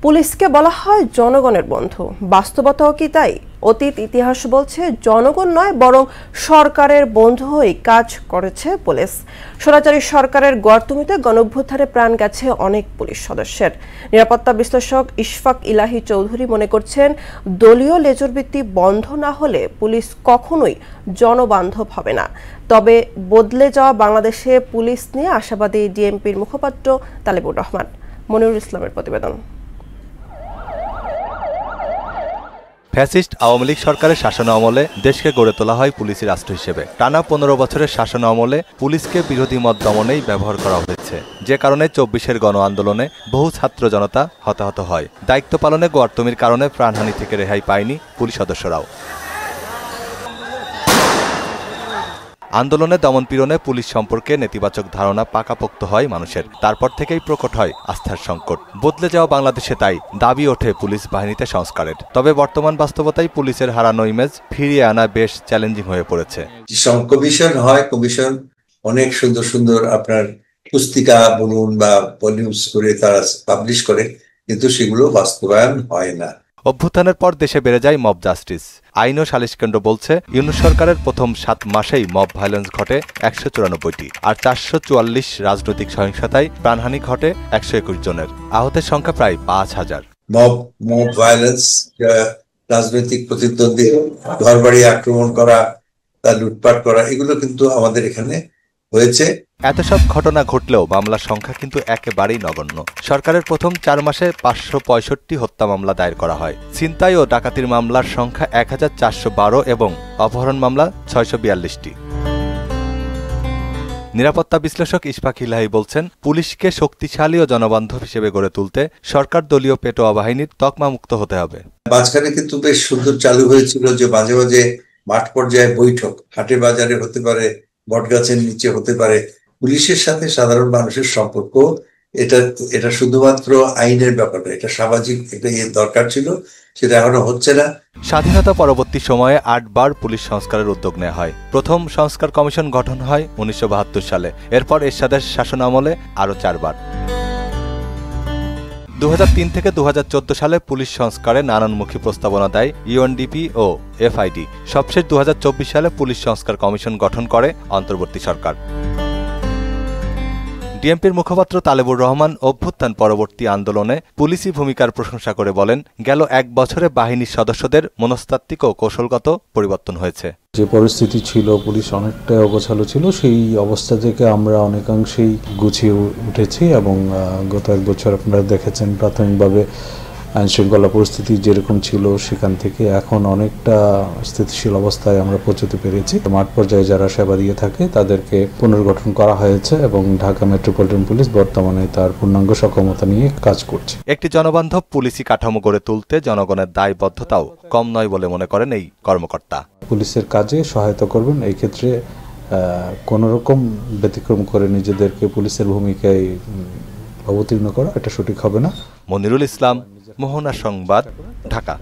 পুলিশকে বলা হয় জনগণের বন্ধু, বাস্তবতাও কি তাই? অতীত ইতিহাস বলছে জনগণ নয় বরং সরকারের বন্ধু হয়ে কাজ করেছে পুলিশ। স্বৈরাচারী সরকারের গর্তমিতে গণঅভ্যুত্থানে প্রাণ গেছে অনেক পুলিশ সদস্যের। নিরাপত্তা বিশ্লেষক ইশফাক ইলাহি চৌধুরী মনে করছেন, দলীয় লেজুরবৃত্তি বন্ধ না হলে পুলিশ কখনোই জনবান্ধব হবে না। তবে বদলে যাওয়া বাংলাদেশে পুলিশ নিয়ে আশাবাদী ডিএমপির মুখপাত্র তালেবুর রহমান। মনিরুল ইসলামের প্রতিবেদন। ফ্যাসিস্ট আওয়ামী লীগ সরকারের শাসন আমলে দেশকে গড়ে তোলা হয় পুলিশি রাষ্ট্র হিসেবে। টানা ১৫ বছরের শাসন আমলে পুলিশকে বিরোধী মত দমনেই ব্যবহার করা হয়েছে, যে কারণে ২৪-এর গণ আন্দোলনে বহু ছাত্র জনতা হতাহত হয়। দায়িত্ব পালনে গোয়ার্তমির কারণে প্রাণহানি থেকে রেহাই পায়নি পুলিশ সদস্যরাও। আন্দোলনে দমনপীড়নে পুলিশ সম্পর্কে নেতিবাচক ধারণা পাকাপোক্ত হয় মানুষের। তারপর থেকেই প্রকট হয় আস্থার সংকট। বদলে যাওয়া বাংলাদেশে তাই দাবি ওঠে পুলিশ বাহিনীতে সংস্কারের। তবে বর্তমান বাস্তবতায় পুলিশের হারানো ইমেজ ফিরিয়ে আনা বেশ চ্যালেঞ্জিং হয়ে পড়েছে। কমিশন হয়, কমিশন অনেক সুন্দর সুন্দর আপনার পুস্তিকা বলুন বা ভলিউমস করে তারা পাবলিশ করে, কিন্তু সেগুলো বাস্তবায়ন হয় না। অভ্যুত্থানের পর দেশে বেড়ে যায় মব জাস্টিস। আইন ও সালিশ কেন্দ্র বলছে, ইউনূস সরকারের প্রথম ৭ মাসেই মব ভায়োলেন্স ঘটে ১৯৪টি, আর ৪৪৪ রাজনৈতিক সহিংসতায় প্রাণহানি ঘটে ১২১ জনের। আহতের সংখ্যা প্রায় ৫,০০০। মব ভায়োলেন্স, রাজনৈতিক প্রতিদ্বন্দ্বী ঘরবাড়ি আক্রমণ করা, তা লুটপাট করা, এগুলো কিন্তু আমাদের এখানে হয়েছে। এত সব ঘটনা ঘটলেও মামলার সংখ্যা কিন্তু একেবারেই নগণ্য। সরকারের প্রথম ৪ মাসে ৫৬৫ হত্যা মামলা দায়ের করা হয়। ছিনতাই ও ডাকাতির মামলার সংখ্যা ১,৪১২ এবং অপহরণ মামলা ৬৪২টি। নিরাপত্তা বিশ্লেষক ইশফাক ইলাহি বলছেন, পুলিশকে শক্তিশালী ও জনবান্ধব হিসেবে গড়ে তুলতে সরকার দলীয় পেটোয়া বাহিনীর তকমা মুক্ত হতে হবে। মাঝখানে কিন্তু বেশ সুন্দর চালু হয়েছিল যে মাঝে মাঝে মাঠ পর্যায়ে বৈঠক, হাটে বাজারে হতে পারে, বটগাছের নিচে হতে পারে। পুলিশের সাথে সাধারণ মানুষের সম্পর্ক, এটা শুধুমাত্র আইনের ব্যাপার না, এটা সামাজিক একটা দরকার ছিল, সেটা এখনো হচ্ছে না। স্বাধীনতা পরবর্তী সময়ে ৮ বার পুলিশ সংস্কারের উদ্যোগ নেওয়া হয়। প্রথম সংস্কার কমিশন গঠন হয় ১৯৭২ সালে। এরপর এরশাদের শাসন আমলে আরও ৪ বার। ২০০৩ থেকে ২০১৪ সালে পুলিশ সংস্কারে নানানমুখী প্রস্তাবনা দেয় ইউএনডিপি ও এফআইডি। সবশেষ ২০২৪ সালে পুলিশ সংস্কার কমিশন গঠন করে অন্তর্বর্তী সরকার। ডিএমপির মুখপাত্র তালেবুর রহমান অভ্যুত্থান পরবর্তী আন্দোলনে পুলিশি ভূমিকার প্রশংসা করে বলেন, গেল ১ বছরে বাহিনীর সদস্যদের মনস্তাত্ত্বিক ও কৌশলগত পরিবর্তন হয়েছে। যে পরিস্থিতি ছিল, পুলিশ অনেকটাই অগোছালো ছিল, সেই অবস্থা থেকে আমরা অনেকাংশেই গুছিয়ে উঠেছি এবং গত ১ বছর আপনারা দেখেছেন প্রাথমিকভাবে আইনশৃঙ্খলা পরিস্থিতি যেরকম ছিল সেখান থেকে এখন অনেকটা স্থিতিশীল অবস্থায় আমরা পৌঁছতে পেরেছি। মাঠ পর্যায়ে যারা সেবা দিয়ে থাকে তাদেরকে পুনর্গঠন করা হয়েছে এবং ঢাকা মেট্রোপলিটন পুলিশ বর্তমানে তার পূর্ণাঙ্গ সক্ষমতা নিয়ে কাজ করছে। একটি জনবান্ধব পুলিশি কাঠামো গড়ে তুলতে জনগণের দায়বদ্ধতাও কম নয় বলে মনে করেন এই কর্মকর্তা। পুলিশের কাজে সহায়তা করবেন, এই ক্ষেত্রে কোনো রকম ব্যতিক্রম করে নিজেদেরকে পুলিশের ভূমিকায় অবতীর্ণ করা এটা সঠিক হবে না। মনিরুল ইসলাম, মোহনা সংবাদ, ঢাকা।